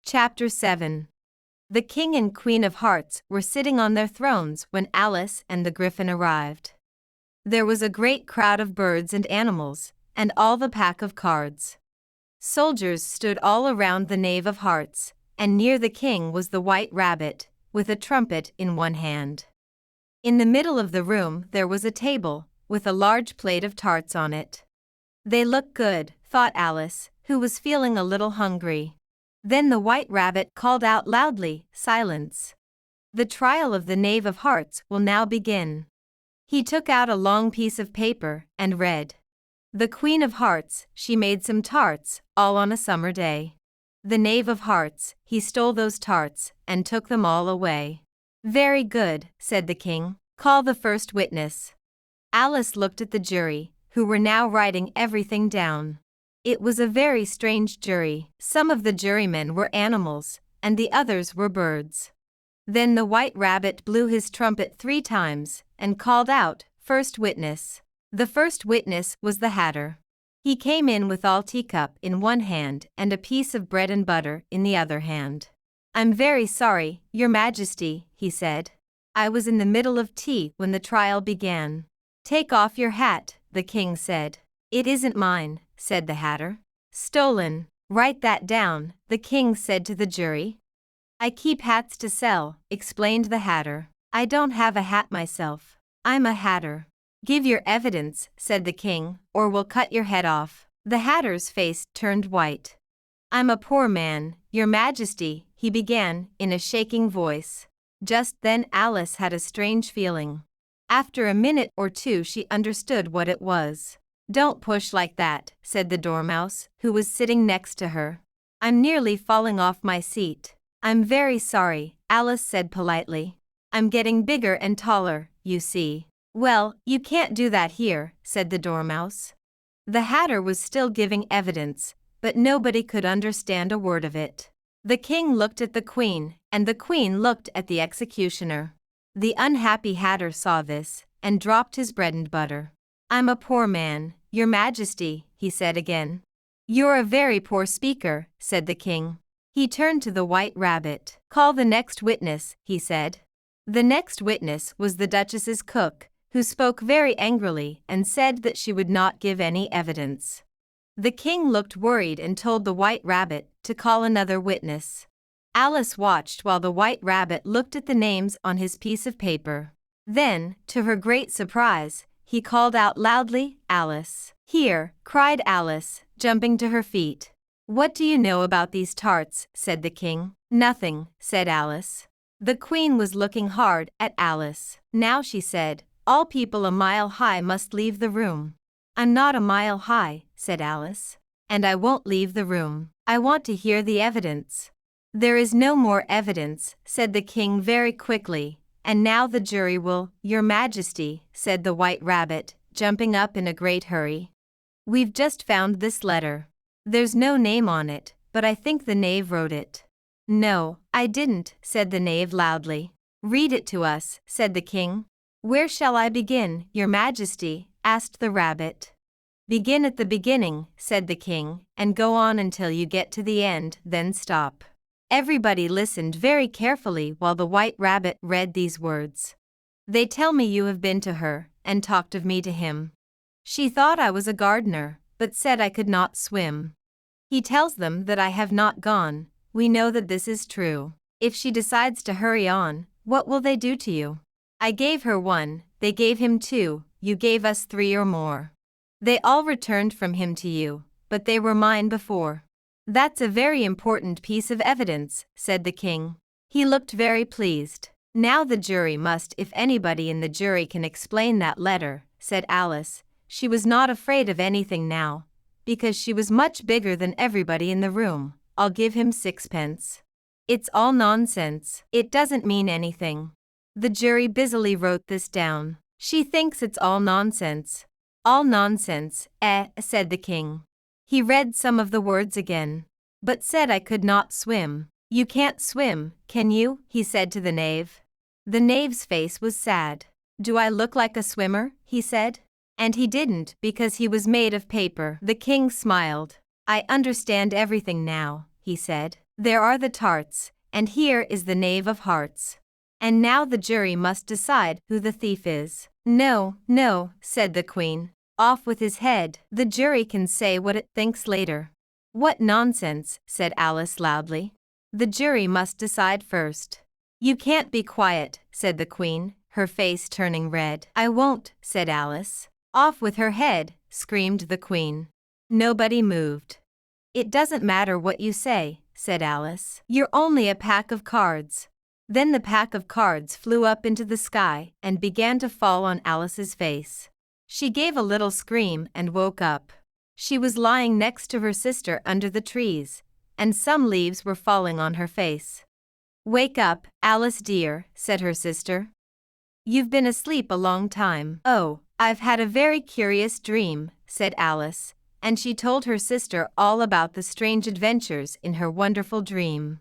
Chapter 7. The King and Queen of Hearts were sitting on their thrones when Alice and the Griffin arrived. There was a great crowd of birds and animals, and all the pack of cards. Soldiers stood all around the Knave of Hearts, and near the king was the White Rabbit, with a trumpet in one hand. In the middle of the room there was a table, with a large plate of tarts on it. They look good, thought Alice, who was feeling a little hungry. Then the White Rabbit called out loudly, "Silence! The trial of the Knave of Hearts will now begin." He took out a long piece of paper and read. "The Queen of Hearts, she made some tarts, all on a summer day. The Knave of Hearts, he stole those tarts, and took them all away." "Very good," said the king. "Call the first witness." Alice looked at the jury, who were now writing everything down. It was a very strange jury. Some of the jurymen were animals, and the others were birds. Then the White Rabbit blew his trumpet 3 times, and called out, "First witness." The first witness was the Hatter. He came in with all teacup in one hand and a piece of bread and butter in the other hand. "I'm very sorry, Your Majesty," he said. "I was in the middle of tea when the trial began." "Take off your hat," the king said. "It isn't mine," said the Hatter. "Stolen. Write that down," the king said to the jury. "I keep hats to sell," explained the Hatter. "I don't have a hat myself. I'm a hatter." "Give your evidence," said the king, "or we'll cut your head off." The Hatter's face turned white. "I'm a poor man, Your Majesty," he began, in a shaking voice. Just then Alice had a strange feeling. After a minute or two she understood what it was. "Don't push like that," said the Dormouse, who was sitting next to her. "I'm nearly falling off my seat." "I'm very sorry," Alice said politely. "I'm getting bigger and taller, you see." "Well, you can't do that here," said the Dormouse. The Hatter was still giving evidence, but nobody could understand a word of it. The king looked at the queen, and the queen looked at the executioner. The unhappy Hatter saw this, and dropped his bread and butter. "I'm a poor man, Your Majesty," he said again. "You're a very poor speaker," said the king. He turned to the White Rabbit. "Call the next witness," he said. The next witness was the Duchess's cook, who spoke very angrily and said that she would not give any evidence. The king looked worried and told the White Rabbit to call another witness. Alice watched while the White Rabbit looked at the names on his piece of paper. Then, to her great surprise, he called out loudly, "Alice." "Here," cried Alice, jumping to her feet. "What do you know about these tarts?" said the king. "Nothing," said Alice. The queen was looking hard at Alice. "Now," she said, "all people a mile high must leave the room." "I'm not a mile high," said Alice. "And I won't leave the room. I want to hear the evidence." "There is no more evidence," said the king very quickly. "And now the jury will." "Your Majesty," said the White Rabbit, jumping up in a great hurry. "We've just found this letter. There's no name on it, but I think the knave wrote it." "No, I didn't," said the knave loudly. "Read it to us," said the king. "Where shall I begin, Your Majesty?" asked the rabbit. "Begin at the beginning," said the king, "and go on until you get to the end, then stop." Everybody listened very carefully while the White Rabbit read these words. "They tell me you have been to her, and talked of me to him. She thought I was a gardener, but said I could not swim. He tells them that I have not gone. We know that this is true. If she decides to hurry on, what will they do to you? I gave her 1, they gave him 2, you gave us 3 or more. They all returned from him to you, but they were mine before." "That's a very important piece of evidence," said the king. He looked very pleased. "Now the jury must, if anybody in the jury can explain that letter," said Alice. She was not afraid of anything now, because she was much bigger than everybody in the room. "I'll give him 6 pence. It's all nonsense. It doesn't mean anything." The jury busily wrote this down. "She thinks it's all nonsense." "All nonsense, said the king. He read some of the words again. "But said I could not swim." "You can't swim, can you?" he said to the knave. The knave's face was sad. "Do I look like a swimmer?" he said. And he didn't, because he was made of paper. The king smiled. "I understand everything now," he said. There are the tarts, and here is the knave of hearts. And now the jury must decide who the thief is. No, no, said the queen. Off with his head. The jury can say what it thinks later. What nonsense, said Alice loudly. The jury must decide first. You can't be quiet, said the queen, her face turning red. I won't, said Alice. Off with her head, screamed the queen. Nobody moved. It doesn't matter what you say, said Alice. You're only a pack of cards. Then the pack of cards flew up into the sky and began to fall on Alice's face. She gave a little scream and woke up. She was lying next to her sister under the trees, and some leaves were falling on her face. Wake up, Alice dear, said her sister. You've been asleep a long time. Oh, I've had a very curious dream, said Alice, and she told her sister all about the strange adventures in her wonderful dream.